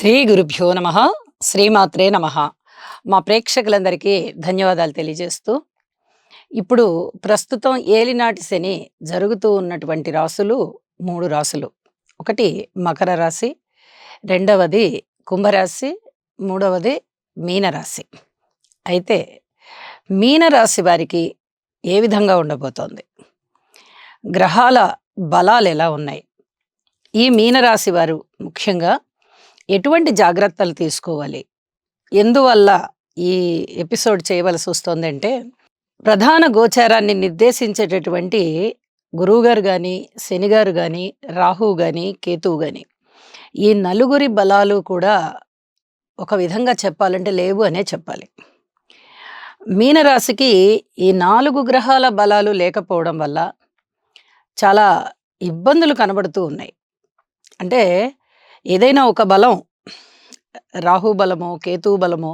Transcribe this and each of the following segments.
శ్రీ గురుభ్యో నమ. శ్రీమాత్రే నమ. మా ప్రేక్షకులందరికీ ధన్యవాదాలు తెలియజేస్తూ, ఇప్పుడు ప్రస్తుతం ఏలినాటి శని జరుగుతూ ఉన్నటువంటి రాసులు 3 రాసులు. ఒకటి మకర రాశి, రెండవది కుంభరాశి, మూడవది మీనరాశి. అయితే మీనరాశి వారికి ఏ విధంగా ఉండబోతోంది, గ్రహాల బలాలు ఎలా ఉన్నాయి, ఈ మీనరాశి వారు ముఖ్యంగా ఎటువంటి జాగ్రత్తలు తీసుకోవాలి, ఎందువల్ల ఈ ఎపిసోడ్ చేయవలసి వస్తుందంటే, ప్రధాన గోచారాన్ని నిర్దేశించేటటువంటి గురువుగారు కానీ, శనిగారు కానీ, రాహువు కానీ, కేతువు కానీ, ఈ నలుగురి బలాలు కూడా ఒక విధంగా చెప్పాలంటే లేవు అనే చెప్పాలి. మీనరాశికి ఈ 4 గ్రహాల బలాలు లేకపోవడం వల్ల చాలా ఇబ్బందులు కనబడుతూ ఉన్నాయి. అంటే ఏదైనా ఒక బలం, రాహు బలమో, కేతువు బలమో,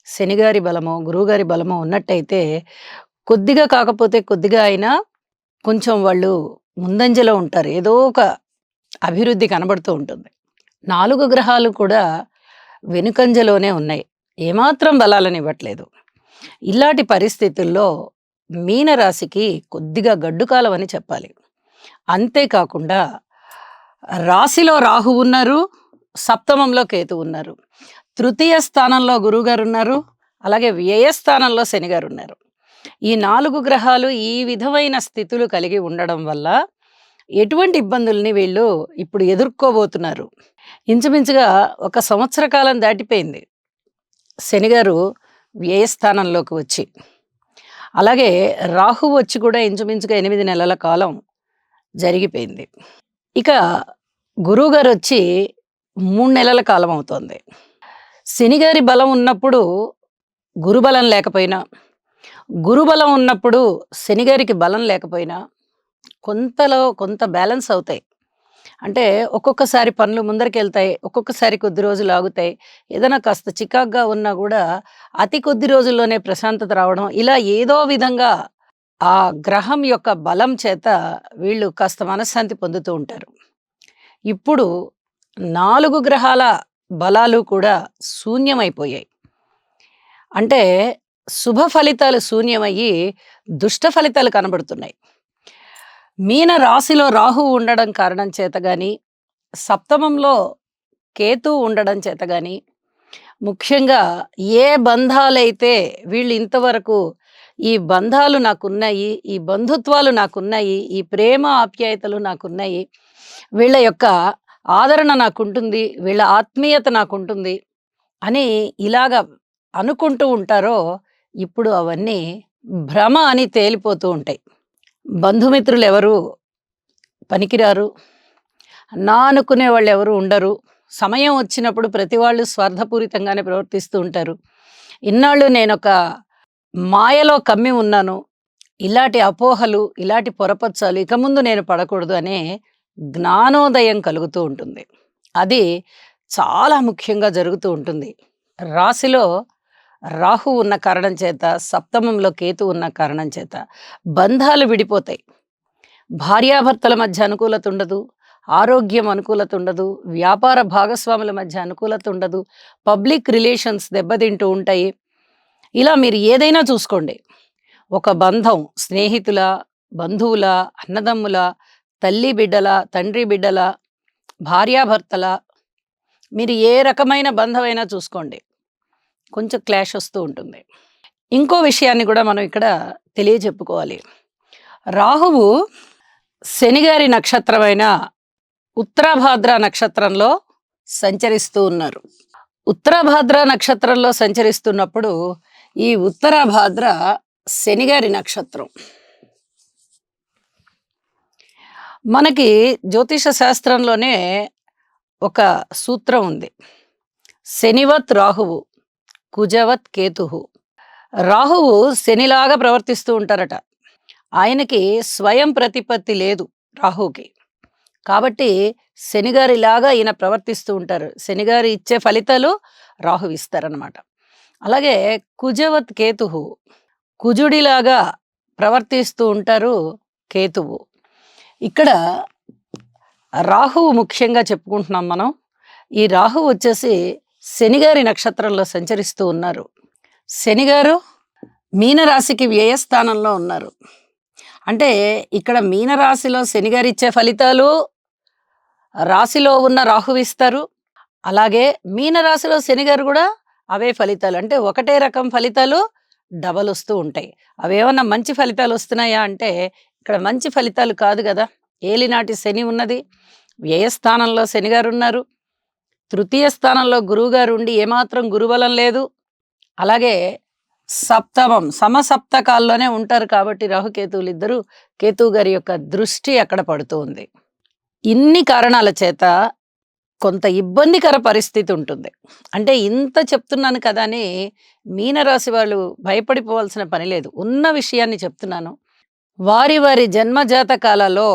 శనిగారి బలమో, గురువుగారి బలమో ఉన్నట్టయితే కొద్దిగా కాకపోతే కొద్దిగా అయినా కొంచెం వాళ్ళు ముందంజలో ఉంటారు. ఏదో ఒక అభివృద్ధి కనబడుతూ ఉంటుంది. 4 గ్రహాలు కూడా వెనుకంజలోనే ఉన్నాయి, ఏమాత్రం బలాలను ఇవ్వట్లేదు. ఇలాంటి పరిస్థితుల్లో మీనరాశికి కొద్దిగా గడ్డుకాలం అని చెప్పాలి. అంతేకాకుండా రాశిలో రాహు ఉన్నారు, సప్తమంలో కేతు ఉన్నారు, తృతీయ స్థానంలో గురువుగారు ఉన్నారు, అలాగే వ్యయస్థానంలో శనిగారు ఉన్నారు. ఈ 4 గ్రహాలు ఈ విధమైన స్థితులు కలిగి ఉండడం వల్ల ఎటువంటి ఇబ్బందుల్ని వీళ్ళు ఇప్పుడు ఎదుర్కోబోతున్నారు. ఇంచుమించుగా 1 సంవత్సర కాలం దాటిపోయింది శనిగారు వ్యయస్థానంలోకి వచ్చి. అలాగే రాహు వచ్చి కూడా ఇంచుమించుగా 8 నెలల కాలం జరిగిపోయింది. ఇక గురువుగారు వచ్చి 3 నెలల కాలం అవుతోంది. శనిగారి బలం ఉన్నప్పుడు గురుబలం లేకపోయినా, గురుబలం ఉన్నప్పుడు శనిగారికి బలం లేకపోయినా కొంతలో కొంత బ్యాలెన్స్ అవుతాయి. అంటే ఒక్కొక్కసారి పనులు ముందరికెళ్తాయి, ఒక్కొక్కసారి కొద్ది రోజులు ఆగుతాయి. ఏదైనా కాస్త చికాగ్గా ఉన్నా కూడా అతి కొద్ది రోజుల్లోనే ప్రశాంతత రావడం, ఇలా ఏదో విధంగా ఆ గ్రహం యొక్క బలం చేత వీళ్ళు కాస్త మనశ్శాంతి పొందుతూ ఉంటారు. ఇప్పుడు 4 గ్రహాల బలాలు కూడా శూన్యమైపోయాయి. అంటే శుభ ఫలితాలు శూన్యమయ్యి దుష్ట ఫలితాలు కనబడుతున్నాయి. మీన రాశిలో రాహువు ఉండడం కారణం చేత కానీ, సప్తమంలో కేతువు ఉండడం చేత కానీ, ముఖ్యంగా ఏ బంధాలైతే వీళ్ళు ఇంతవరకు ఈ బంధాలు నాకున్నాయి, ఈ బంధుత్వాలు నాకున్నాయి, ఈ ప్రేమ ఆప్యాయతలు నాకున్నాయి, వీళ్ళ యొక్క ఆదరణ నాకుంటుంది, వీళ్ళ ఆత్మీయత నాకుంటుంది అని ఇలాగ అనుకుంటూ ఉంటారో, ఇప్పుడు అవన్నీ భ్రమ అని తేలిపోతూ ఉంటాయి. బంధుమిత్రులు ఎవరు పనికిరారు, నా అనుకునే వాళ్ళు ఎవరు ఉండరు. సమయం వచ్చినప్పుడు ప్రతి వాళ్ళు స్వార్థపూరితంగానే ప్రవర్తిస్తూ ఉంటారు. ఇన్నాళ్ళు నేనొక మాయలో కమ్మి ఉన్నాను, ఇలాంటి అపోహలు, ఇలాంటి పొరపచ్చాలు ఇక ముందు నేను పడకూడదు అనే జ్ఞానోదయం కలుగుతూ ఉంటుంది. అది చాలా ముఖ్యంగా జరుగుతూ ఉంటుంది. రాశిలో రాహు ఉన్న కారణం చేత, సప్తమంలో కేతు ఉన్న కారణం చేత బంధాలు విడిపోతాయి. భార్యాభర్తల మధ్య అనుకూలత ఉండదు, ఆరోగ్యం అనుకూలత ఉండదు, వ్యాపార భాగస్వాముల మధ్య అనుకూలత ఉండదు, పబ్లిక్ రిలేషన్స్ దెబ్బతింటూ ఉంటాయి. ఇలా మీరు ఏదైనా చూసుకోండి, ఒక బంధం స్నేహితుల, బంధువుల, అన్నదమ్ముల, తల్లి బిడ్డల, తండ్రి బిడ్డల, భార్యాభర్తల, మీరు ఏ రకమైన బంధమైనా చూసుకోండి, కొంచెం క్లాష్ వస్తూ ఉంటుంది. ఇంకో విషయాన్ని కూడా మనం ఇక్కడ తెలియజెప్పుకోవాలి. రాహువు శనిగారి నక్షత్రమైన ఉత్తరాభాద్ర నక్షత్రంలో సంచరిస్తూ ఉన్నారు. ఉత్తరాభాద్ర నక్షత్రంలో సంచరిస్తున్నప్పుడు ఈ ఉత్తరాభాద్ర శనిగారి నక్షత్రం. మనకి జ్యోతిష శాస్త్రంలోనే ఒక సూత్రం ఉంది, శనివత్ రాహువు, కుజవత్ కేతుహు. రాహువు శనిలాగా ప్రవర్తిస్తూ ఉంటారట. ఆయనకి స్వయం ప్రతిపత్తి లేదు రాహువుకి. కాబట్టి శనిగారిలాగా ఈయన ప్రవర్తిస్తూ ఉంటారు. శనిగారు ఇచ్చే ఫలితాలు రాహు ఇస్తారనమాట. అలాగే కుజవత్ కేతుహు, కుజుడిలాగా ప్రవర్తిస్తూ ఉంటారు కేతువు. ఇక్కడ రాహువు ముఖ్యంగా చెప్పుకుంటున్నాం మనం. ఈ రాహు వచ్చేసి శనిగారి నక్షత్రంలో సంచరిస్తూ ఉన్నారు. శనిగారు మీనరాశికి వ్యయస్థానంలో ఉన్నారు. అంటే ఇక్కడ మీనరాశిలో శనిగారు ఇచ్చే ఫలితాలు రాశిలో ఉన్న రాహువు ఇస్తారు. అలాగే మీనరాశిలో శనిగారు కూడా అవే ఫలితాలు, అంటే ఒకటే రకం ఫలితాలు డబల్ వస్తూ ఉంటాయి. అవేమన్నా మంచి ఫలితాలు వస్తున్నాయా అంటే ఇక్కడ మంచి ఫలితాలు కాదు కదా. ఏలినాటి శని ఉన్నది, వ్యయస్థానంలో శనిగారు ఉన్నారు, తృతీయ స్థానంలో గురువుగారు ఉండి ఏమాత్రం గురుబలం లేదు. అలాగే సప్తమం సమసప్తకాల్లోనే ఉంటారు కాబట్టి రాహుకేతువులు ఇద్దరు, కేతువు గారి యొక్క దృష్టి అక్కడ పడుతూ ఉంది. ఇన్ని కారణాల చేత కొంత ఇబ్బందికర పరిస్థితి ఉంటుంది. అంటే ఇంత చెప్తున్నాను కదా అని మీనరాశి వాళ్ళు భయపడిపోవాల్సిన పని లేదు. ఉన్న విషయాన్ని చెప్తున్నాను. వారి వారి జన్మజాతకాలలో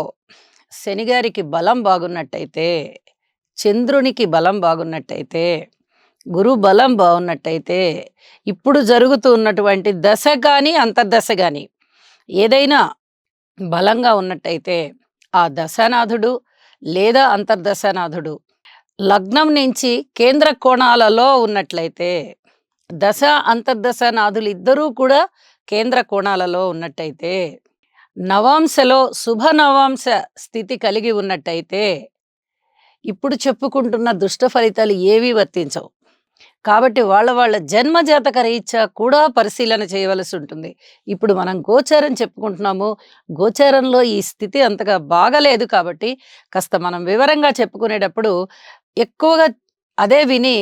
శనిగారికి బలం బాగున్నట్టయితే, చంద్రునికి బలం బాగున్నట్టయితే, గురు బలం బాగున్నట్టయితే, ఇప్పుడు జరుగుతూ ఉన్నటువంటి దశ కానీ అంతర్దశ కానీ ఏదైనా బలంగా ఉన్నట్టయితే ఆ దశానాథుడు లేదా అంతర్దశానాథుడు లగ్నం నుంచి కేంద్ర కోణాలలో ఉన్నట్లయితే, దశ అంతర్దశ నాథులు ఇద్దరూ కూడా కేంద్ర కోణాలలో ఉన్నట్టయితే, నవాంశలో శుభ నవాంశ స్థితి కలిగి ఉన్నట్టయితే ఇప్పుడు చెప్పుకుంటున్న దుష్ట ఫలితాలు ఏవీ వర్తించవు. కాబట్టి వాళ్ళ జన్మజాతక రీత్యా కూడా పరిశీలన చేయవలసి ఉంటుంది. ఇప్పుడు మనం గోచారం చెప్పుకుంటున్నాము. గోచారంలో ఈ స్థితి అంతగా బాగలేదు కాబట్టి కాస్త మనం వివరంగా చెప్పుకునేటప్పుడు ఎక్కువగా అదే విని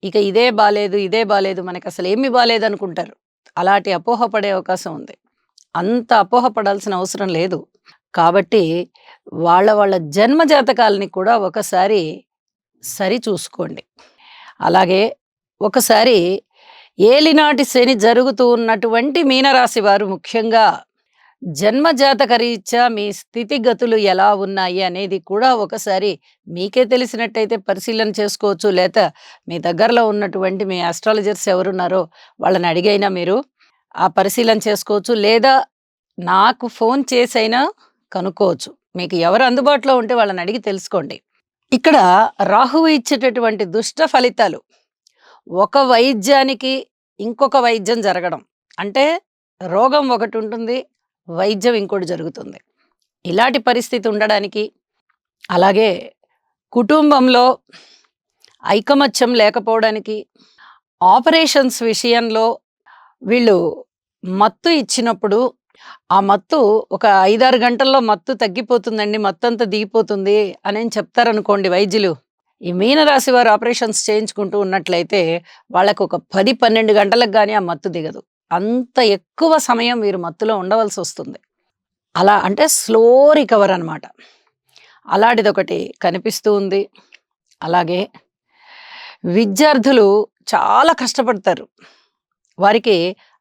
ఇక ఇదే బాలేదు, ఇదే బాలేదు, మనకి అసలు ఏమీ బాలేదు అనుకుంటారు. అలాంటి అపోహ పడే అవకాశం ఉంది. అంత అపోహ పడాల్సిన అవసరం లేదు. కాబట్టి వాళ్ళ జన్మ జాతకాలని కూడా ఒకసారి సరి చూసుకోండి. అలాగే ఒకసారి ఏలినాటి శని జరుగుతూ ఉన్నటువంటి మీనరాశి వారు ముఖ్యంగా జన్మజాతక రీత్యా మీ స్థితిగతులు ఎలా ఉన్నాయి అనేది కూడా ఒకసారి మీకే తెలిసినట్టయితే పరిశీలన చేసుకోవచ్చు. లేదా మీ దగ్గరలో ఉన్నటువంటి మీ ఆస్ట్రాలజర్స్ ఎవరున్నారో వాళ్ళని అడిగైనా మీరు ఆ పరిశీలన చేసుకోవచ్చు. లేదా నాకు ఫోన్ చేసైనా కనుక్కోవచ్చు. మీకు ఎవరు అందుబాటులో ఉంటే వాళ్ళని అడిగి తెలుసుకోండి. ఇక్కడ రాహువు ఇచ్చేటటువంటి దుష్ట ఫలితాలు ఒక వైద్యానికి ఇంకొక వైద్యం జరగడం, అంటే రోగం ఒకటి ఉంటుంది, వైద్యం ఇంకోటి జరుగుతుంది. ఇలాంటి పరిస్థితి ఉండడానికి, అలాగే కుటుంబంలో ఐకమత్యం లేకపోవడానికి, ఆపరేషన్స్ విషయంలో వీళ్ళు మత్తు ఇచ్చినప్పుడు ఆ మత్తు ఒక 5-6 గంటల్లో మత్తు తగ్గిపోతుందండి, మత్తంతా దిగిపోతుంది అని చెప్తారనుకోండి వైద్యులు. ఈ మీనరాశి వారు ఆపరేషన్స్ చేయించుకుంటూ ఉన్నట్లయితే వాళ్ళకు ఒక 10-12 గంటలకు కానీ ఆ మత్తు దిగదు. అంత ఎక్కువ సమయం వీరు మత్తులో ఉండవలసి వస్తుంది. అలా అంటే స్లో రికవర్ అనమాట. అలాంటిది ఒకటి కనిపిస్తూ ఉంది. అలాగే విద్యార్థులు చాలా కష్టపడతారు, వారికి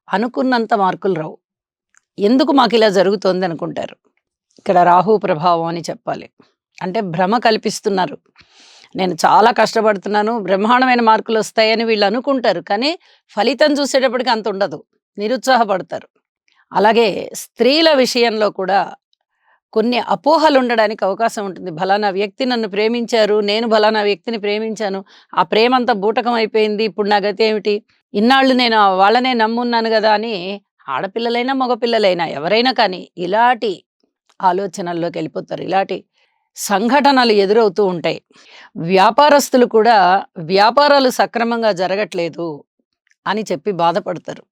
అనుకున్నంత మార్కులు రావు. ఎందుకు మాకు ఇలా జరుగుతోంది అనుకుంటారు. ఇక్కడ రాహు ప్రభావం అని చెప్పాలి. అంటే భ్రమ కల్పిస్తున్నారు. నేను చాలా కష్టపడుతున్నాను, బ్రహ్మాండమైన మార్కులు వస్తాయని వీళ్ళు అనుకుంటారు. కానీ ఫలితం చూసేటప్పటికి అంత ఉండదు, నిరుత్సాహపడతారు. అలాగే స్త్రీల విషయంలో కూడా కొన్ని అపోహలు ఉండడానికి అవకాశం ఉంటుంది. ఫలానా వ్యక్తి నన్ను ప్రేమించారు, నేను ఫలానా వ్యక్తిని ప్రేమించాను, ఆ ప్రేమ అంతా బూటకం అయిపోయింది, ఇప్పుడు నా గతి ఏమిటి, ఇన్నాళ్ళు నేను వాళ్ళనే నమ్మున్నాను కదా అని ఆడపిల్లలైనా మగపిల్లలైనా ఎవరైనా కానీ ఇలాంటి ఆలోచనల్లోకి వెళ్ళిపోతారు. ఇలాంటి సంఘటనలు ఎదురవుతూ ఉంటాయి. వ్యాపారస్తులు కూడా వ్యాపారాలు సక్రమంగా జరగట్లేదు అని చెప్పి బాధపడతారు.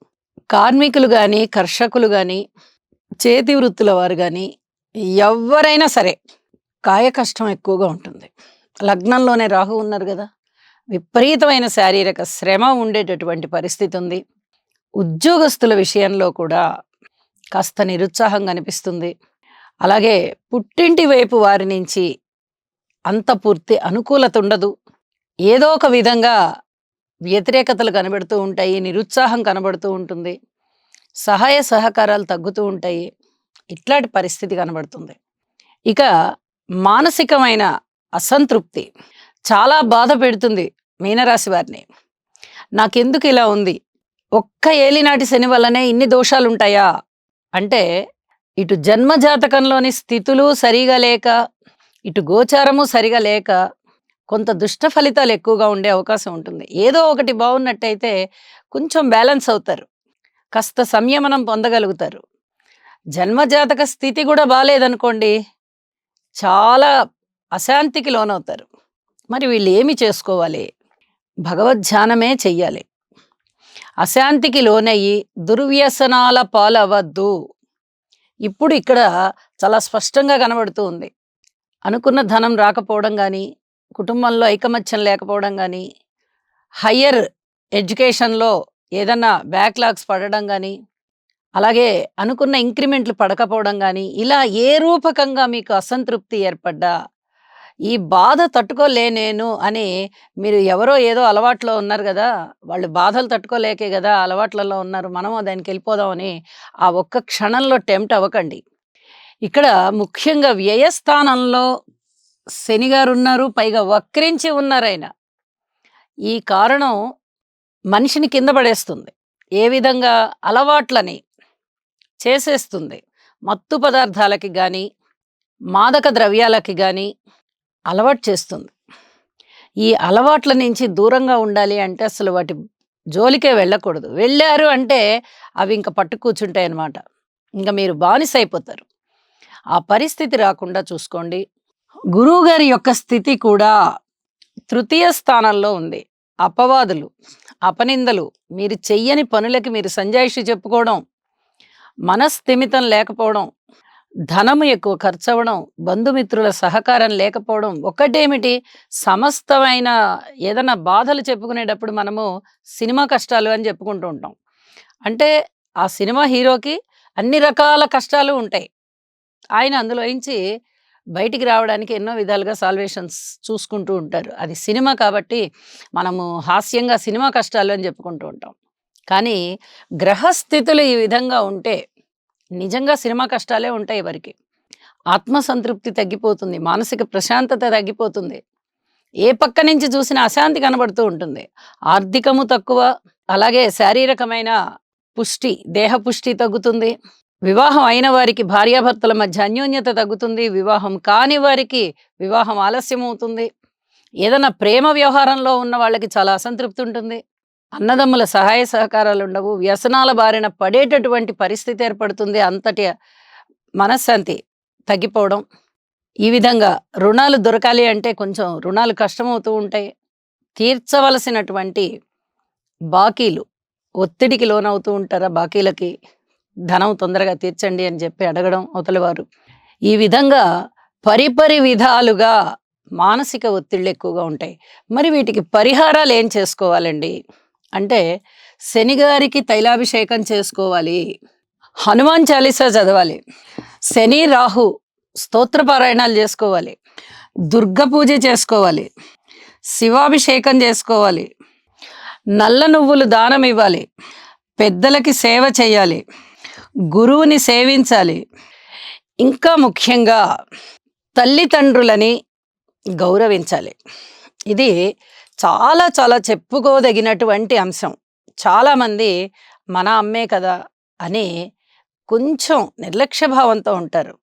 కార్మికులు కానీ, కర్షకులు కానీ, చేతి వృత్తుల వారు కానీ ఎవరైనా సరే కాయ కష్టం ఎక్కువగా ఉంటుంది. లగ్నంలోనే రాహు ఉన్నారు కదా, విపరీతమైన శారీరక శ్రమ ఉండేటటువంటి పరిస్థితి ఉంది. ఉద్యోగస్తుల విషయంలో కూడా కాస్త నిరుత్సాహం కనిపిస్తుంది. అలాగే పుట్టింటి వైపు వారి నుంచి అంత పూర్తి అనుకూలత ఉండదు. ఏదో ఒక విధంగా వ్యతిరేకతలు కనబడుతూ ఉంటాయి, నిరుత్సాహం కనబడుతూ ఉంటుంది, సహాయ సహకారాలు తగ్గుతూ ఉంటాయి. ఇట్లాంటి పరిస్థితి కనబడుతుంది. ఇక మానసికమైన అసంతృప్తి చాలా బాధ పెడుతుంది మీనరాశి వారిని. నాకెందుకు ఇలా ఉంది, ఒక్క ఏలినాటి శని వల్లనే ఇన్ని దోషాలు ఉంటాయా అంటే, ఇటు జన్మజాతకంలోని స్థితులు సరిగా లేక, ఇటు గోచారము సరిగా లేక, కొంత దుష్ట ఫలితాలు ఎక్కువగా ఉండే అవకాశం ఉంటుంది. ఏదో ఒకటి బాగున్నట్టయితే కొంచెం బ్యాలెన్స్ అవుతారు. కాస్త సంయమనం పొందగలుగుతారు. జన్మజాతక స్థితి కూడా బాలేదనుకోండి, చాలా అశాంతికి లోనవుతారు. మరి వీళ్ళు ఏమి చేసుకోవాలి? భగవద్ధ్యానమే చెయ్యాలి. అశాంతికి లోనయ్యి దుర్వ్యసనాల పాలవద్దు. ఇప్పుడు ఇక్కడ చాలా స్పష్టంగా కనబడుతూ ఉంది. అనుకున్న ధనం రాకపోవడం గానీ, కుటుంబంలో ఐకమత్యం లేకపోవడం గానీ, హయ్యర్ ఎడ్యుకేషన్‌లో ఏదన్నా బ్యాక్‌లాగ్స్ పడడం గానీ, అలాగే అనుకున్న ఇంక్రిమెంట్లు పడకపోవడం గానీ, ఇలా ఏ రూపకంగా మీకు అసంతృప్తి ఏర్పడ్డా, ఈ బాధ తట్టుకోలేనేను అని మీరు ఎవరో ఏదో అలవాట్లో ఉన్నారు గదా! వాళ్ళు బాధలు తట్టుకోలేకే గదా! అలవాట్లలో ఉన్నారు. మనము దానికెళ్ళిపోదామని ఆ ఒక్క క్షణంలో టెంప్ట్ అవ్వకండి. ఇక్కడ ముఖ్యంగా వ్యయస్థానంలో శనిగారున్నారు. పైగా వక్రించి ఉన్నారాయన. ఈ కారణం మనిషిని కింద పడేస్తుంది. ఏ విధంగా? అలవాట్లని చేసేస్తుంది. మత్తు పదార్థాలకి గానీ, మాదక ద్రవ్యాలకి గానీ అలవాటు చేస్తుంది. ఈ అలవాట్ల నుంచి దూరంగా ఉండాలి అంటే అసలు వాటి జోలికే వెళ్ళకూడదు. వెళ్ళారు అంటే అవి ఇంక పట్టు కూర్చుంటాయన్నమాట. ఇంక మీరు బానిసైపోతారు. ఆ పరిస్థితి రాకుండా చూసుకోండి. గురువుగారి యొక్క స్థితి కూడా తృతీయ స్థానంలో ఉంది. అపవాదులు, అపనిందలు, మీరు చెయ్యని పనులకి మీరు సంజాయిషి చెప్పుకోవడం, మనస్థిమితం లేకపోవడం, ధనము ఎక్కువ ఖర్చవ్వడం, బంధుమిత్రుల సహకారం లేకపోవడం, ఒక్కటేమిటి సమస్తమైన ఏదైనా బాధలు చెప్పుకునేటప్పుడు మనము సినిమా కష్టాలు అని చెప్పుకుంటూ ఉంటాం. అంటే ఆ సినిమా హీరోకి అన్ని రకాల కష్టాలు ఉంటాయి. ఆయన అందులోంచి బయటికి రావడానికి ఎన్నో విధాలుగా సాల్వేషన్స్ చూసుకుంటూ ఉంటారు. అది సినిమా కాబట్టి మనము హాస్యంగా సినిమా కష్టాలు అని చెప్పుకుంటూ ఉంటాం. కానీ గ్రహస్థితులు ఈ విధంగా ఉంటే నిజంగా సినిమా కష్టాలే ఉంటాయి వారికి. ఆత్మసంతృప్తి తగ్గిపోతుంది. మానసిక ప్రశాంతత తగ్గిపోతుంది. ఏ పక్క నుంచి చూసినా అశాంతి కనబడుతూ ఉంటుంది. ఆర్థికము తక్కువ, అలాగే శారీరకమైన పుష్టి, దేహ పుష్టి తగ్గుతుంది. వివాహం అయిన వారికి భార్యాభర్తల మధ్య అన్యోన్యత తగ్గుతుంది. వివాహం కాని వారికి వివాహం ఆలస్యం అవుతుంది. ఏదైనా ప్రేమ వ్యవహారంలో ఉన్న వాళ్ళకి చాలా అసంతృప్తి ఉంటుంది. అన్నదమ్ముల సహాయ సహకారాలు ఉండవు. వ్యసనాల బారిన పడేటటువంటి పరిస్థితి ఏర్పడుతుంది. అంతటి మనశ్శాంతి తగ్గిపోవడం. ఈ విధంగా రుణాలు దొరకాలి అంటే కొంచెం రుణాలు కష్టమవుతూ ఉంటాయి. తీర్చవలసినటువంటి బాకీలు ఒత్తిడికి లోనవుతూ ఉంటారు. బాకీలకి ధనం తొందరగా తీర్చండి అని చెప్పి అడగడం అవతలవారు. ఈ విధంగా పరిపరి విధాలుగా మానసిక ఒత్తిళ్ళు ఎక్కువగా ఉంటాయి. మరి వీటికి పరిహారాలు ఏం చేసుకోవాలండి అంటే, శనిగారికి తైలాభిషేకం చేసుకోవాలి. హనుమాన్ చాలీసా చదవాలి. శని రాహు స్తోత్రపారాయణాలు చేసుకోవాలి. దుర్గ పూజ చేసుకోవాలి. శివాభిషేకం చేసుకోవాలి. నల్ల నువ్వులు దానం ఇవ్వాలి. పెద్దలకి సేవ చేయాలి. గురువుని సేవించాలి. ఇంకా ముఖ్యంగా తల్లిదండ్రులని గౌరవించాలి. ఇది చాలా చాలా చెప్పుకోదగినటువంటి అంశం. చాలామంది మన అమ్మే కదా అని కొంచెం నిర్లక్ష్య భావంతో ఉంటారు.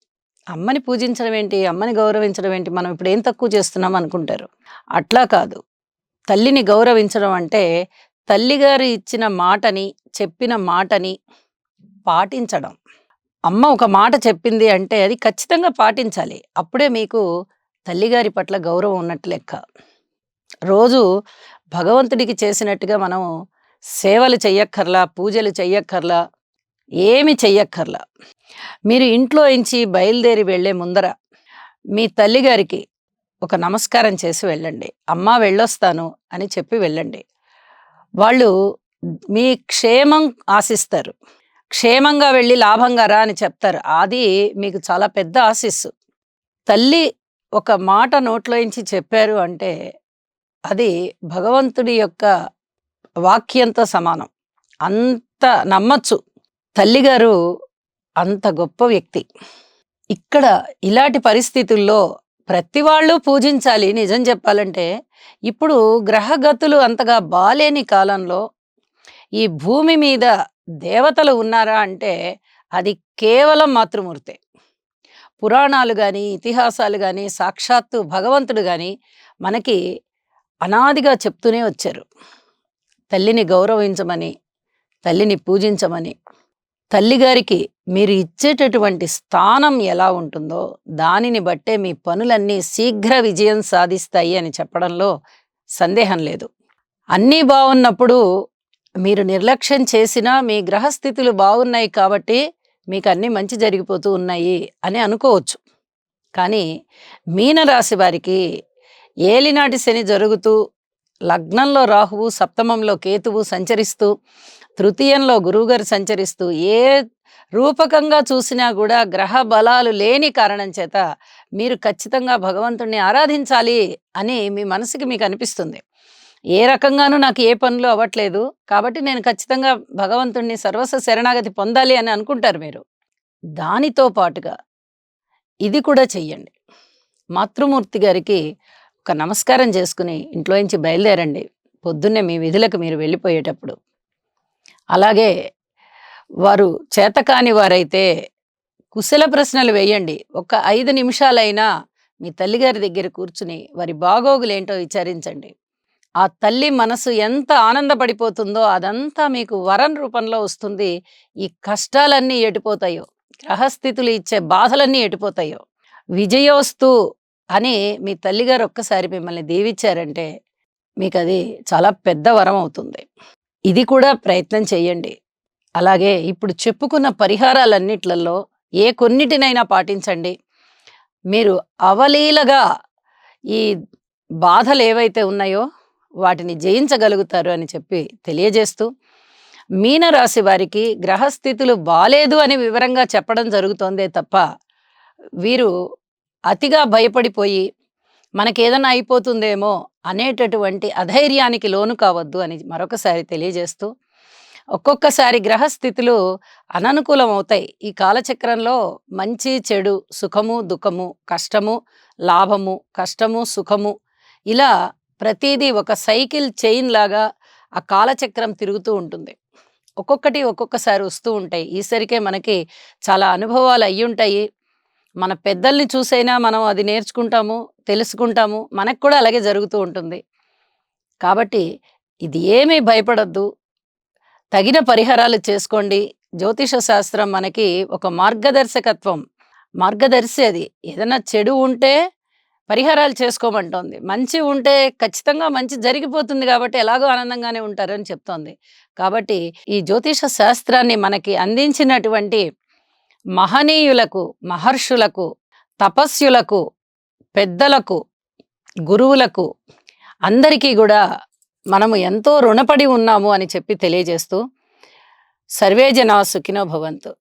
అమ్మని పూజించడం ఏంటి, అమ్మని గౌరవించడం ఏంటి, మనం ఇప్పుడు ఏం తక్కువ చేస్తున్నాం అనుకుంటారు. అట్లా కాదు. తల్లిని గౌరవించడం అంటే తల్లిగారు ఇచ్చిన మాటని, చెప్పిన మాటని పాటించడం. అమ్మ ఒక మాట చెప్పింది అంటే అది ఖచ్చితంగా పాటించాలి. అప్పుడే మీకు తల్లిగారి పట్ల గౌరవం ఉన్నట్టు లెక్క. రోజు భగవంతుడికి చేసినట్టుగా మనం సేవలు చెయ్యక్కర్లా, పూజలు చెయ్యక్కర్లా, ఏమి చెయ్యక్కర్లా. మీరు ఇంట్లో నుంచి బయలుదేరి వెళ్ళే ముందర మీ తల్లిగారికి ఒక నమస్కారం చేసి వెళ్ళండి. అమ్మా వెళ్ళొస్తాను అని చెప్పి వెళ్ళండి. వాళ్ళు మీ క్షేమం ఆశిస్తారు. క్షేమంగా వెళ్ళి లాభంగా రా అని చెప్తారు. అది మీకు చాలా పెద్ద ఆశీస్సు. తల్లి ఒక మాట నోట్లోంచి చెప్పారు అంటే అది భగవంతుడి యొక్క వాక్యంతో సమానం. అంత నమ్మచ్చు. తల్లిగారు అంత గొప్ప వ్యక్తి. ఇక్కడ ఇలాంటి పరిస్థితుల్లో ప్రతి వాళ్ళు పూజించాలి. నిజం చెప్పాలంటే ఇప్పుడు గ్రహగతులు అంతగా బాలేని కాలంలో ఈ భూమి మీద దేవతలు ఉన్నారా అంటే అది కేవలం మాతృమూర్తే. పురాణాలు గాని, ఇతిహాసాలు గాని, సాక్షాత్తు భగవంతుడు గాని మనకి అనాదిగా చెప్తూనే వచ్చారు. తల్లిని గౌరవించమని, తల్లిని పూజించమని. తల్లిగారికి మీరు ఇచ్చేటటువంటి స్థానం ఎలా ఉంటుందో, దానిని బట్టే మీ పనులన్నీ శీఘ్ర విజయం సాధిస్తాయి అని చెప్పడంలో సందేహం లేదు. అన్నీ బావున్నప్పుడు మీరు నిర్లక్ష్యం చేసినా మీ గ్రహస్థితులు బాగున్నాయి కాబట్టి మీకన్నీ మంచి జరిగిపోతూ ఉన్నాయి అని అనుకోవచ్చు. కానీ మీనరాశి వారికి ఏలినాటి శని జరుగుతూ, లగ్నంలో రాహువు, సప్తమంలో కేతువు సంచరిస్తూ, తృతీయంలో గురువుగారు సంచరిస్తూ, ఏ రూపకంగా చూసినా కూడా గ్రహ బలాలు లేని కారణం చేత మీరు ఖచ్చితంగా భగవంతుణ్ణి ఆరాధించాలి అని మీ మనసుకి మీకు అనిపిస్తుంది. ఏ రకంగానూ నాకు ఏ పనులు అవ్వట్లేదు, కాబట్టి నేను ఖచ్చితంగా భగవంతుణ్ణి సర్వస్వ శరణాగతి పొందాలి అని అనుకుంటారు మీరు. దానితో పాటుగా ఇది కూడా చెయ్యండి. మాతృమూర్తి గారికి ఒక నమస్కారం చేసుకుని ఇంట్లోంచి బయలుదేరండి పొద్దున్నే మీ విధులకు మీరు వెళ్ళిపోయేటప్పుడు. అలాగే వారు చేతకాని వారైతే కుశల ప్రశ్నలు వేయండి. ఒక 5 నిమిషాలైనా మీ తల్లిగారి దగ్గర కూర్చుని వారి బాగోగులేంటో విచారించండి. ఆ తల్లి మనసు ఎంత ఆనందపడిపోతుందో అదంతా మీకు వరం రూపంలో వస్తుంది. ఈ కష్టాలన్నీ ఎటుపోతాయో, గ్రహస్థితులు ఇచ్చే బాధలన్నీ ఎటుపోతాయో. విజయోస్తు అని మీ తల్లిగారు ఒక్కసారి మిమ్మల్ని దీవిచ్చారంటే మీకది చాలా పెద్ద వరం అవుతుంది. ఇది కూడా ప్రయత్నం చేయండి. అలాగే ఇప్పుడు చెప్పుకున్న పరిహారాలన్నిట్లలో ఏ కొన్నిటినైనా పాటించండి. మీరు అవలీలగా ఈ బాధలేవైతే ఉన్నాయో వాటిని జయించగలుగుతారు అని చెప్పి తెలియజేస్తూ, మీనరాశి వారికి గ్రహస్థితులు బాలేదు అని వివరంగా చెప్పడం జరుగుతోందే తప్ప, వీరు అతిగా భయపడిపోయి మనకేదన్నా అయిపోతుందేమో అనేటటువంటి అధైర్యానికి లోను కావద్దు అని మరొకసారి తెలియజేస్తూ, ఒక్కొక్కసారి గ్రహస్థితులు అననుకూలం అవుతాయి. ఈ కాలచక్రంలో మంచి చెడు, సుఖము దుఃఖము, కష్టము లాభము, కష్టము సుఖము, ఇలా ప్రతిదీ ఒక సైకిల్ చైన్ లాగా ఆ కాలచక్రం తిరుగుతూ ఉంటుంది. ఒక్కొక్కటి ఒక్కొక్కసారి వస్తూ ఉంటాయి. ఈసరికే మనకి చాలా అనుభవాలు అయ్యుంటాయి. మన పెద్దల్ని చూసైనా మనం అది నేర్చుకుంటాము, తెలుసుకుంటాము. మనకు కూడా అలాగే జరుగుతూ ఉంటుంది. కాబట్టి ఇది ఏమీ భయపడొద్దు. తగిన పరిహారాలు చేసుకోండి. జ్యోతిష శాస్త్రం మనకి ఒక మార్గదర్శకత్వం, మార్గదర్శి అది. ఏదైనా చెడు ఉంటే పరిహారాలు చేసుకోమంటోంది. మంచి ఉంటే ఖచ్చితంగా మంచి జరిగిపోతుంది కాబట్టి ఎలాగో ఆనందంగానే ఉంటారని చెప్తోంది. కాబట్టి ఈ జ్యోతిష శాస్త్రాన్ని మనకి అందించినటువంటి మహనీయులకు, మహర్షులకు, తపస్యులకు, పెద్దలకు, గురువులకు అందరికీ కూడా మనము ఎంతో రుణపడి ఉన్నాము అని చెప్పి తెలియజేస్తూ, సర్వే జనా సుఖినో భవంతు.